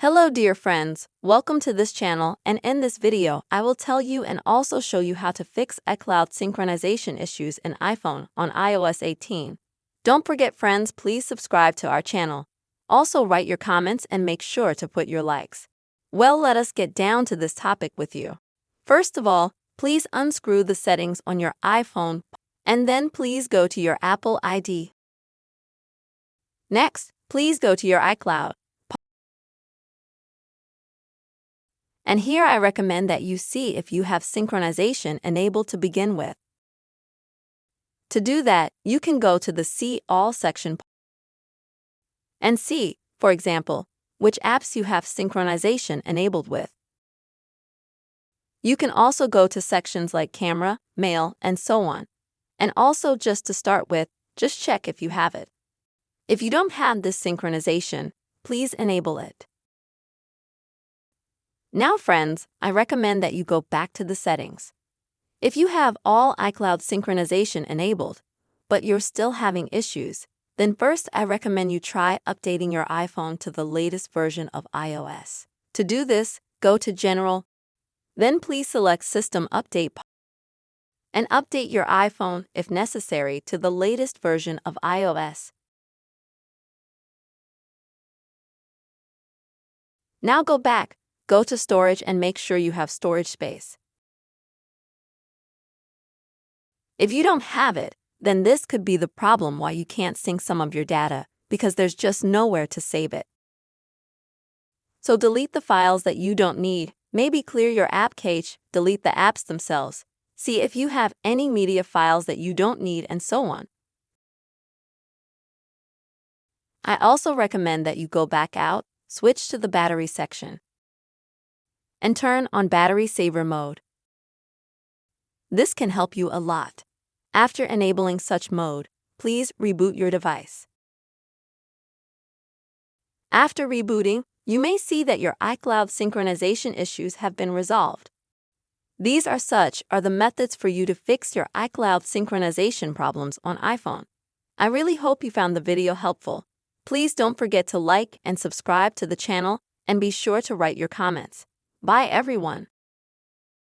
Hello dear friends, welcome to this channel, and in this video I will tell you and also show you how to fix iCloud synchronization issues in iPhone on iOS 18. Don't forget friends, please subscribe to our channel. Also write your comments and make sure to put your likes. Well, let us get down to this topic with you. First of all, please unscrew the settings on your iPhone and then please go to your Apple ID. Next, please go to your iCloud. And here I recommend that you see if you have synchronization enabled to begin with. To do that, you can go to the See All section and see, for example, which apps you have synchronization enabled with. You can also go to sections like Camera, Mail, and so on. And also, just to start with, just check if you have it. If you don't have this synchronization, please enable it. Now friends, I recommend that you go back to the settings. If you have all iCloud synchronization enabled, but you're still having issues, then first I recommend you try updating your iPhone to the latest version of iOS. To do this, go to General, then please select System Update and update your iPhone, if necessary, to the latest version of iOS. Now go back. Go to Storage and make sure you have storage space. If you don't have it, then this could be the problem why you can't sync some of your data, because there's just nowhere to save it. So delete the files that you don't need, maybe clear your app cache, delete the apps themselves, see if you have any media files that you don't need, and so on. I also recommend that you go back out, switch to the battery section, and turn on battery saver mode. This can help you a lot. After enabling such mode, please reboot your device. After rebooting, you may see that your iCloud synchronization issues have been resolved. These are the methods for you to fix your iCloud synchronization problems on iPhone. I really hope you found the video helpful. Please don't forget to like and subscribe to the channel and be sure to write your comments. Bye everyone.